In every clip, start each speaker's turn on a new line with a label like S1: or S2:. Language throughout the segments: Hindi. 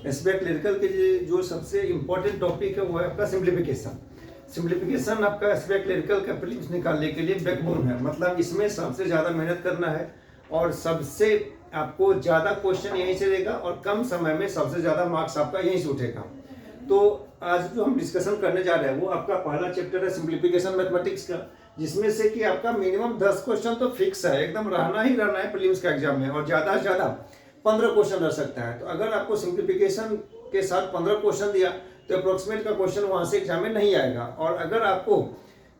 S1: एसबीआई क्लरिकल के जो सबसे इम्पोर्टेंट टॉपिक है वो है आपका सिंप्लीफिकेशन। सिंप्लीफिकेशन आपका एसबीआई क्लरिकल का प्रीलिम्स निकालने के लिए बैकबोन है, मतलब इसमें सबसे ज़्यादा मेहनत करना है और सबसे आपको ज़्यादा क्वेश्चन यहीं से देगा और कम समय में सबसे ज़्यादा मार्क्स आपका यहीं से उठेगा। तो आज जो हम डिस्कशन करने जा रहे हैं वो आपका पहला चैप्टर है सिंप्लीफिकेशन मैथमेटिक्स का, जिसमें से कि आपका मिनिमम 10 क्वेश्चन तो फिक्स है, एकदम रहना ही रहना है प्रीलिम्स का एग्जाम में, और ज़्यादा से ज़्यादा 15 क्वेश्चन रह सकता है। तो अगर आपको सिंप्लीफिकेशन के साथ 15 क्वेश्चन दिया तो अप्रोक्सीमेट का क्वेश्चन वहाँ से एग्जाम में नहीं आएगा, और अगर आपको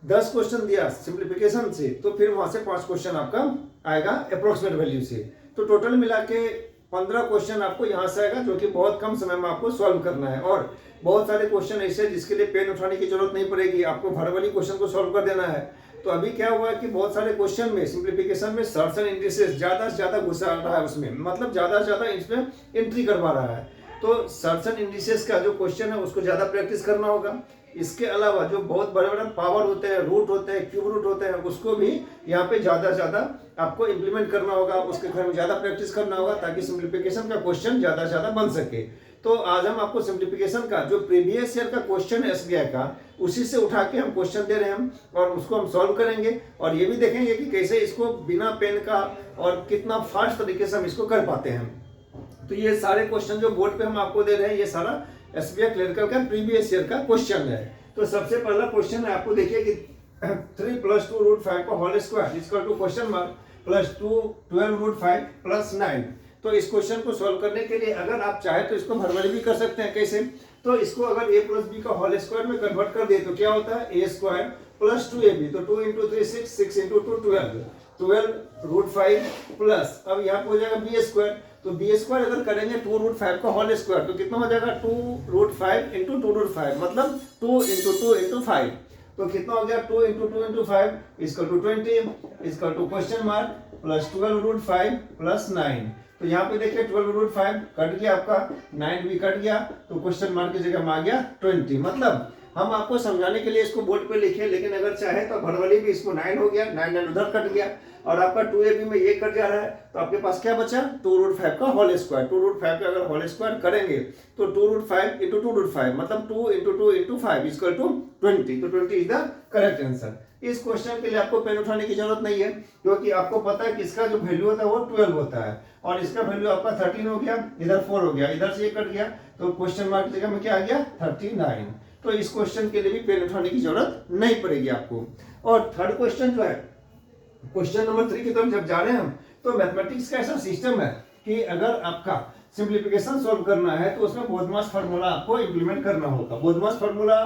S1: 10 क्वेश्चन दिया सिंप्लीफिकेशन से तो फिर वहाँ से 5 क्वेश्चन आपका आएगा अप्रोक्सीमेट वैल्यू से। तो टोटल मिला के 15 क्वेश्चन आपको यहाँ से आएगा, जो कि बहुत कम समय में आपको सॉल्व करना है। और बहुत सारे क्वेश्चन ऐसे जिसके लिए पेन उठाने की जरूरत नहीं पड़ेगी, आपको भरवली क्वेश्चन को सॉल्व कर देना है। तो अभी क्या हुआ है कि बहुत सारे क्वेश्चन में सिंप्लीफिकेशन में सर्च एंड इंडिसेस ज़्यादा से ज़्यादा घुसा रहा है उसमें, मतलब ज़्यादा से ज़्यादा इसमें एंट्री करवा रहा है। तो सर्च एंड इंडिसेस का जो क्वेश्चन है उसको ज़्यादा प्रैक्टिस करना होगा। इसके अलावा जो बहुत बड़े बड़े पावर होते हैं, रूट होते हैं, क्यूब रूट होते हैं, उसको भी यहाँ पे ज़्यादा से ज़्यादा आपको इम्प्लीमेंट करना होगा, उसके घर में ज़्यादा प्रैक्टिस करना होगा ताकि सिंप्लीफिकेशन का क्वेश्चन ज़्यादा से ज़्यादा बन सके। तो आज हम आपको सिंप्लीफिकेशन का जो प्रीवियस ईयर का क्वेश्चन है एसबीआई का, उसी से उठा के हम क्वेश्चन दे रहे हैं और उसको हम सॉल्व करेंगे, और ये भी देखेंगे कि कैसे इसको बिना पेन का और कितना फास्ट तरीके से हम इसको कर पाते हैं। तो ये सारे क्वेश्चन जो बोर्ड पे हम आपको दे रहे हैं, ये सारा एसबीआई क्लरिकल का प्रीवियस ईयर का क्वेश्चन है। तो सबसे पहला क्वेश्चन है, आपको देखिए कि 3 + 2 √5 का whole square equal to question mark +2 12 √5 + 9। तो इस क्वेश्चन को सॉल्व करने के लिए अगर आप चाहे तो इसको भरवली भी कर सकते हैं। कैसे? तो इसको अगर a + b का होल स्क्वायर में कन्वर्ट कर दे तो क्या होता है, a² + 2ab। तो 2 × 3 6, 6 × 2 12, 12 √5 प्लस, अब यहाँ पे हो जाएगा b²। तो b² अगर करेंगे 2 √5 का होल स्क्वायर तो कितना हो जाएगा, 2 √5 × 2 √5, मतलब 2 × 2 × 5। तो कितना हो गया, 2 × 2 × 5 = 20 = क्वेश्चन मार्क +12 √5 + 9। तो यहाँ पे देखिए 12 √5 कट गया आपका, 9 भी कट गया, तो क्वेश्चन मार्क की जगह में आ गया 20। मतलब हम आपको समझाने के लिए इसको बोर्ड पे लिखे, लेकिन अगर चाहे तो भरवली भी इसको 9 हो गया, 9 उधर कट गया, और आपका 2ab में ये कट जा रहा है, तो आपके पास क्या बचा, 2 √5 का होल स्क्वायर। 2 √5 का अगर होल स्क्वायर करेंगे तो 2 √5 × 2 √5, मतलब 2 × 2 × 5 = 20। तो 20 इज द करेक्ट आंसर। इस क्वेश्चन के लिए आपको पेन उठाने की जरूरत नहीं है, क्योंकि आपको पता है कि इसका जो वैल्यू होता है वो 12 होता है, और इसका वैल्यू आपका 13 हो गया, इधर 4 हो गया, इधर से ये कट गया, तो क्वेश्चन मार्क की जगह में क्या आ गया, 39। तो इस क्वेश्चन के लिए भी पेन उठाने की जरूरत नहीं पड़ेगी आपको। और थर्ड क्वेश्चन जो है, क्वेश्चन नंबर 3 की तरफ जब जा रहे हैं हम, तो मैथमेटिक्स का ऐसा सिस्टम है कि अगर आपका सिंप्लीफिकेशन सॉल्व करना है तो उसमें बोधमास फार्मूला आपको इंप्लीमेंट करना होगा। बोधमास फार्मूला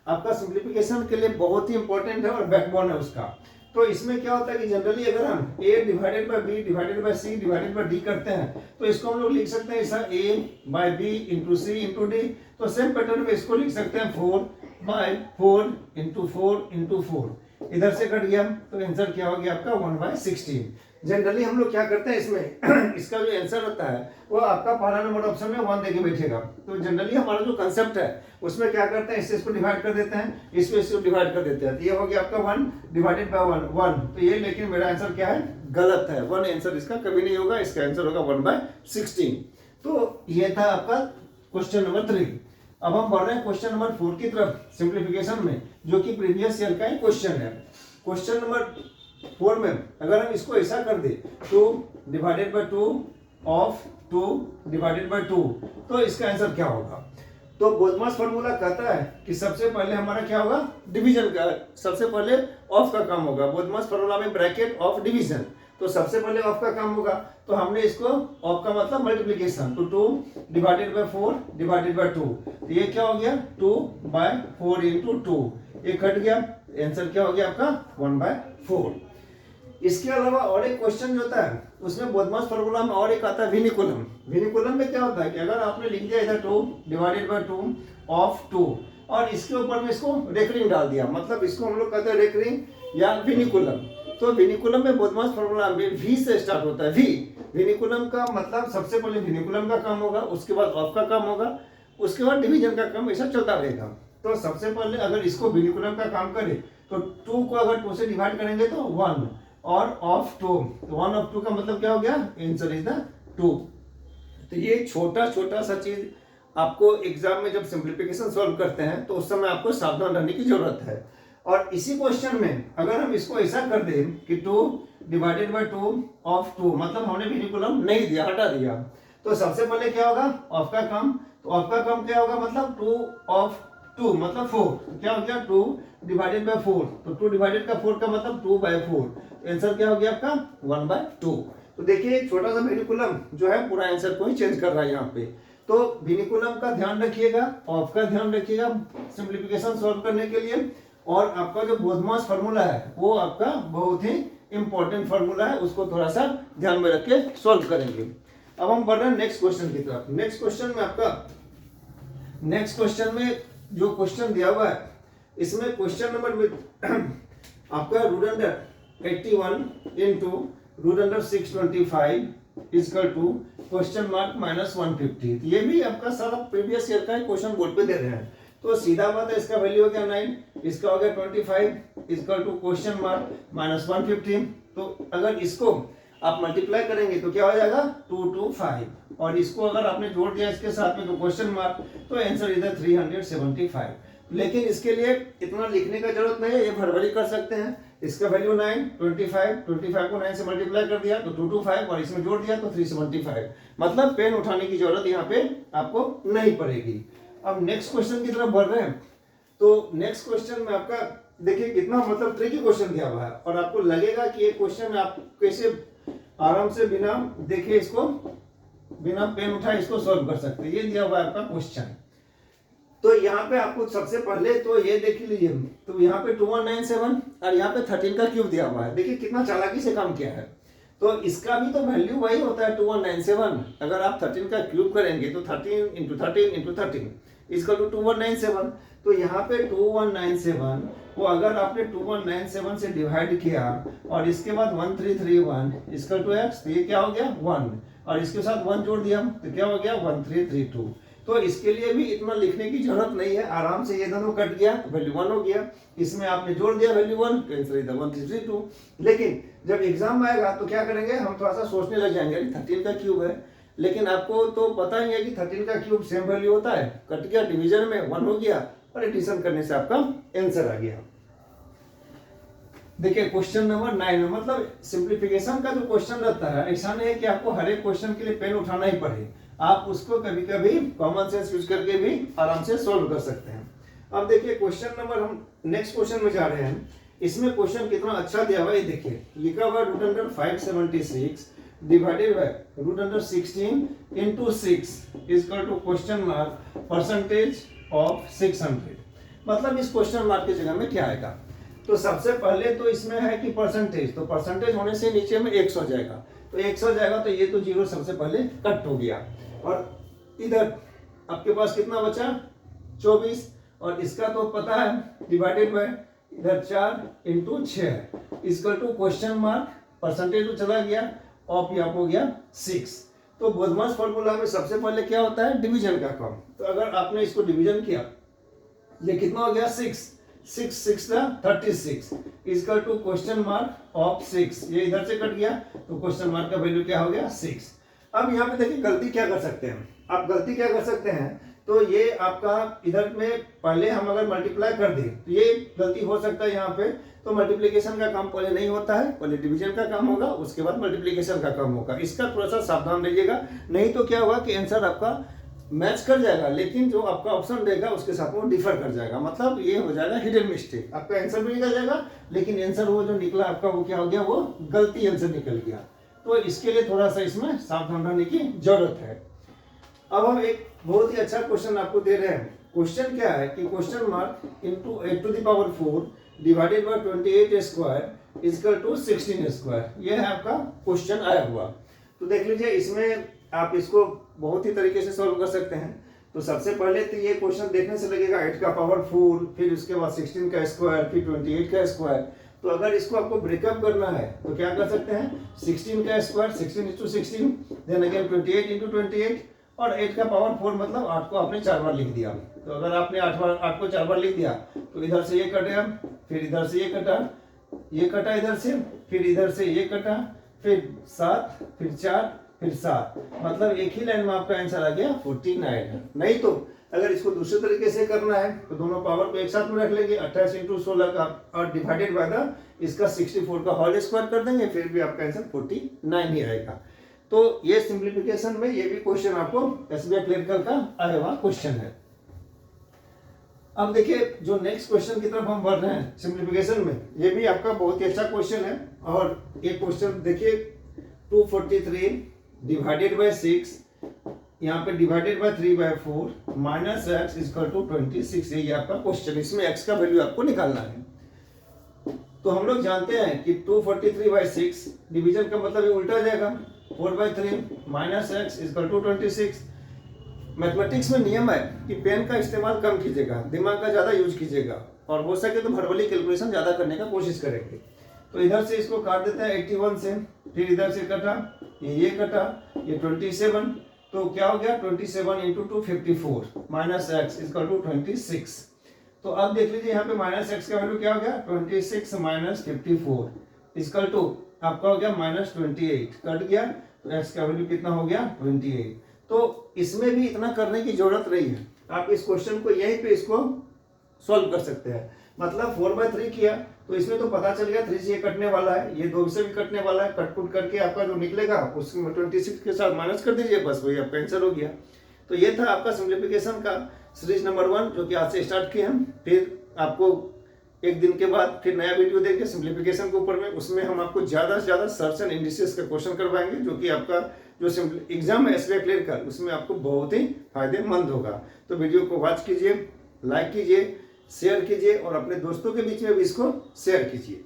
S1: आपका सिंप्लीफिकेशन के लिए बहुत ही इंपॉर्टेंट है और बैकबोन है उसका। तो इसमें क्या होता है कि जनरली अगर हम a / b / c / d करते हैं तो इसको हम लोग लिख सकते हैं ऐसा, a/b × c × d। तो सेम पैटर्न में इसको लिख सकते हैं 4/4 × 4 × 4। इधर से कट गया तो आंसर क्या हो गया आपका 1/16। जनरली हम लोग क्या करते हैं इसमें इसका जो आंसर होता है वो आपका पहला नंबर ऑप्शन में 1 देके बैठेगा। तो जनरली हमारा जो कंसेप्ट है उसमें क्या करते हैं, इसको डिवाइड कर देते हैं, इसको डिवाइड कर देते हैं, तो ये हो गया आपका 1 / 1। तो ये, लेकिन मेरा आंसर क्या है, गलत है। 1 आंसर इसका कभी नहीं होगा, इसका आंसर होगा 1/16। तो ये था आपका क्वेश्चन नंबर 3। अब हम बढ़ रहे हैं क्वेश्चन नंबर 4 की तरफ सिंप्लीफिकेशन में, जो कि प्रीवियस ईयर का ही क्वेश्चन है। क्वेश्चन नंबर 4 में अगर हम इसको ऐसा कर दे, 2 / 2 of 2 / 2, तो इसका आंसर क्या होगा। तो बोधमास फार्मूला कहता है कि सबसे पहले हमारा क्या होगा, डिवीजन का, सबसे पहले ऑफ का काम होगा। बोधमास फार्मूला में ब्रैकेट ऑफ डिवीजन, तो सबसे पहले ऑफ का काम होगा, तो हमने इसको ऑफ का मतलब मल्टीप्लिकेशन, तो 2 / 4 / 2। तो ये क्या हो गया, 2/4 × 2, ये कट गया, आंसर क्या हो गया आपका 1/4। इसके अलावा और एक क्वेश्चन जो होता है उसमें बोधमास फार्मूला में और एक आता है विनिकुलम। विनिकुलम में क्या होता है कि अगर आपने लिख दिया इधर 2 / 2 of 2 और इसके ऊपर में इसको रेकरिंग डाल दिया, मतलब इसको हम लोग कहते हैं रेकरिंग या विनिकुलम। तो विनिकुलम में बोधमास फार्मूला में वी से स्टार्ट होता है। वी विनिकुलम का मतलब सबसे पहले विनिकुलम का काम होगा, उसके बाद ऑफ का काम होगा, उसके बाद डिवीजन का काम, ऐसा चलता रहेगा। तो सबसे पहले अगर इसको विनिकुलम का काम करें तो 2 को अगर 2 से डिवाइड करेंगे तो 1, और ऑफ 2, तो 1 of 2 का मतलब क्या हो गया, आंसर इज द 2। तो ये छोटा छोटा सा चीज आपको एग्जाम में जब सिंप्लीफिकेशन सॉल्व करते हैं तो उस समय आपको सावधान रहने की जरूरत है। और इसी क्वेश्चन में अगर हम इसको ऐसा कर दें कि 2 डिवाइडेड बाय 2 ऑफ 2, मतलब हमने विनिकुलम नहीं दिया, हटा दिया, तो सबसे पहले क्या होगा, ऑफ का कम, तो ऑफ का कम क्या होगा, मतलब 2 ऑफ 2 मतलब 4, तो क्या हो गया 2 डिवाइडेड बाय 4, तो 2 डिवाइडेड का 4 का मतलब 2/4, आंसर क्या हो गया आपका 1/2। तो देखिए छोटा सा विनिकुलम जो है पूरा आंसर को ही चेंज कर रहा है यहाँ पे। तो विनिकुलम का ध्यान रखिएगा, ऑफ का ध्यान रखिएगा सिंप्लीफिकेशन सॉल्व करने के लिए, और आपका जो बोधमास फार्मूला है वो आपका बहुत ही इंपॉर्टेंट फार्मूला है, उसको थोड़ा सा ध्यान में रख के सॉल्व करेंगे। अब हम बढ़ रहे हैं नेक्स्ट क्वेश्चन की तरफ। नेक्स्ट क्वेश्चन में जो क्वेश्चन दिया हुआ है, इसमें क्वेश्चन नंबर में आपका root under 81 into root under 625 equal to question mark -150। ये भी आपका सारा प्रीवियस ईयर का क्वेश्चन बोर्ड पे दे रहे हैं, तो सीधा बात है, इसका वैल्यू हो गया 9, इसका हो गया 25 इक्वल टू क्वेश्चन मार्क -150। तो अगर इसको आप मल्टीप्लाई करेंगे तो क्या हो जाएगा 225, और इसको अगर आपने जोड़ दिया इसके साथ में तो क्वेश्चन मार्क, तो आंसर इधर 375। लेकिन इसके लिए इतना लिखने का जरूरत नहीं है, ये भरभरी कर सकते हैं। इसका वैल्यू 9, 25 को 9 से मल्टीप्लाई कर दिया तो 225, और इसमें जोड़ दिया तो 375, मतलब पेन उठाने की जरूरत यहाँ पे आपको नहीं पड़ेगी। अब नेक्स्ट क्वेश्चन की तरफ बढ़ रहे हैं। तो नेक्स्ट क्वेश्चन में आपका देखिए कितना मतलब ट्रिकी क्वेश्चन दिया हुआ है, और आपको लगेगा कि ये क्वेश्चन आप कैसे आराम से बिना देखे इसको, बिना पेन उठाए इसको सॉल्व कर सकते हैं। ये दिया हुआ है आपका क्वेश्चन। तो यहाँ पे आपको सबसे पहले तो ये देख लीजिए, तो यहाँ पे 2197 और यहाँ पे 13 का क्यूब दिया हुआ है। देखिए कितना चालाकी से काम किया है। तो इसका भी तो वैल्यू वही होता है 2197। अगर आप 13 का क्यूब करेंगे तो 13 इंटू 13 इंटू 13 इसका तो 2197। तो यहाँ पे 2197 को अगर आपने 2197 से डिवाइड किया और इसके बाद 1331 इसका टू एक्स, तो ये क्या हो गया 1, और इसके साथ 1 जोड़ दिया तो क्या हो गया 1332। तो इसके लिए भी इतना लिखने की जरूरत नहीं है, आराम से ये दोनों कट गया तो वैल्यू 1 हो गया, इसमें आपने जोड़ दिया वैल्यू 1 तो आंसर इधर 1332। लेकिन जब एग्जाम आएगा तो क्या करेंगे, हम थोड़ा सा सोचने लग जाएंगे 13 का क्यूब है, लेकिन आपको तो पता ही है कि 13 का क्यूब सेम वैल्यू होता है, कट गया डिवीजन में 1 हो गया और एडिशन करने से आपका आंसर आ गया। देखिए क्वेश्चन नंबर 9 में मतलब सिंप्लीफिकेशन का जो क्वेश्चन रहता है, ऐसा नहीं है कि आपको हर एक क्वेश्चन के लिए पेन उठाना ही पड़े, आप उसको कभी कभी कॉमन सेंस यूज करके भी आराम से सॉल्व कर सकते हैं। अब देखिए क्वेश्चन नंबर, हम नेक्स्ट क्वेश्चन में जा रहे हैं। इसमें क्वेश्चन कितना अच्छा दिया हुआ है, देखिए लिखा हुआ root under 576 divided by root under 16 into 6 equal to question mark percentage of 600। मतलब इस क्वेश्चन मार्क की जगह में क्या आएगा, तो सबसे पहले तो इसमें है कि परसेंटेज, तो परसेंटेज होने से नीचे में 100 हो जाएगा, तो 100 हो जाएगा तो ये तो जीरो सबसे पहले कट हो गया, और इधर आपके पास कितना बचा 24, और इसका तो पता है डिवाइडेड बाय इधर 4 into 6 equal to question mark percentage तो चला गया, ऑफ यहाँ हो गया 6। तो बोधमास फॉर्मूला में सबसे पहले क्या होता है डिवीजन का काम, तो अगर आपने इसको डिवीजन किया ये कितना हो गया 6 36 equal to question mark of 6, ये इधर से कट गया तो क्वेश्चन मार्क का वैल्यू क्या हो गया 6। अब यहाँ पे देखिए गलती क्या कर सकते हैं, आप गलती क्या कर सकते हैं, तो ये आपका इधर में पहले हम अगर मल्टीप्लाई कर दें तो ये गलती हो सकता है यहाँ पे, तो मल्टीप्लिकेशन का काम पहले नहीं होता है, पहले डिवीजन का काम होगा उसके बाद मल्टीप्लिकेशन का काम होगा, इसका थोड़ा सा सावधान रहिएगा, नहीं तो क्या होगा कि आंसर आपका मैच कर जाएगा लेकिन जो आपका ऑप्शन रहेगा उसके साथ वो डिफर कर जाएगा, मतलब ये हो जाएगा हिडन मिस्टेक, आपका आंसर भी निकल जाएगा लेकिन आंसर वो जो निकला आपका वो क्या हो गया, वो गलती आंसर निकल गया। तो इसके लिए थोड़ा सा इसमें सावधान रहने की जरूरत है। अब हम एक बहुत ही अच्छा क्वेश्चन आपको दे रहे हैं। क्वेश्चन क्या है कि question mark into 8⁴ divided by 28 square equal to 16 square, ये है आपका क्वेश्चन आया हुआ। तो देख लीजिए इसमें आप इसको बहुत ही तरीके से सॉल्व कर सकते हैं। तो सबसे पहले तो ये क्वेश्चन देखने से लगेगा 8 का पावर 4, फिर उसके बाद 16 का स्क्वायर, फिर 28 का स्क्वायर। तो अगर इसको आपको ब्रेकअप करना है तो क्या कर सकते हैं, 16 का square 16 into 16, then again 28 into 28, और 8 का पावर 4 मतलब 8 को आपने 4 बार लिख दिया। तो अगर आपने 8 को 4 बार लिख दिया तो इधर से ये कटेगा, फिर इधर से ये कटा इधर से, फिर इधर से ये कटा, फिर 7, फिर 4, फिर 7, मतलब एक ही लाइन में आपका आंसर आ गया 49। नहीं तो अगर इसको दूसरे तरीके से करना है तो दोनों पावर को एक साथ में रख लेंगे, 28 इंटू 16 का और डिवाइडेड बाय द इसका 64 का होल स्क्वायर कर देंगे, फिर भी आपका आंसर 49 ही आएगा। तो ये सिंप्लीफिकेशन में ये भी क्वेश्चन आपको एसबीआई क्लरिकल का आया हुआ क्वेश्चन है। अब देखिए जो नेक्स्ट क्वेश्चन की तरफ हम बढ़ रहे हैं सिंप्लीफिकेशन में, ये भी आपका बहुत ही अच्छा क्वेश्चन है। और ये क्वेश्चन देखिए 243 डिवाइडेड बाय 6, यहाँ पे divided by 3/4 minus x equal to 26, ये आपका क्वेश्चन। इसमें एक्स का वैल्यू आपको निकालना है। तो हम लोग जानते हैं कि 243/6 डिवीजन का मतलब ये उल्टा जाएगा, 4/3 minus x equal to 26। Mathematics में नियम है कि पेन का इस्तेमाल कम कीजिएगा, दिमाग का ज़्यादा यूज कीजिएगा, और हो सके तो वर्बली कैलकुलेशन ज़्यादा करने का कोशिश करेंगे। तो इधर से इसको काट देते हैं 81 से, फिर इधर से कटा, ये कटा, ये 27, तो क्या हो गया 27 into 2 54 minus x equal to 26। तो अब देख लीजिए यहाँ पे माइनस एक्स का वैल्यू क्या हो गया 26 माइनस 54 इक्वल टू आपका हो गया माइनस 28, कट गया तो एक्स का वैल्यू कितना हो गया 28। तो इसमें भी इतना करने की जरूरत नहीं है, आप इस क्वेश्चन को यहीं पे इसको सॉल्व कर सकते हैं। मतलब 4/3 किया तो इसमें तो पता चल गया 3 से ये कटने वाला है, ये 2 से भी कटने वाला है, कटपुट करके आपका जो निकलेगा उसमें 26 के साथ माइनस कर दीजिए, बस वही आपका आंसर हो गया। तो ये था आपका सिंप्लीफिकेशन का सीरीज नंबर 1 जो कि आज से स्टार्ट किए हम। फिर आपको एक दिन के बाद फिर नया वीडियो देंगे सिंप्लीफिकेशन के ऊपर में, उसमें हम आपको ज़्यादा से ज़्यादा सर्च एंड इंडिसेस का क्वेश्चन करवाएंगे, जो कि आपका जो एग्जाम है एसबीआई क्लरिकल उसमें आपको बहुत ही फायदेमंद होगा। तो वीडियो को वॉच कीजिए, लाइक कीजिए, शेयर कीजिए और अपने दोस्तों के बीच में भी इसको शेयर कीजिए।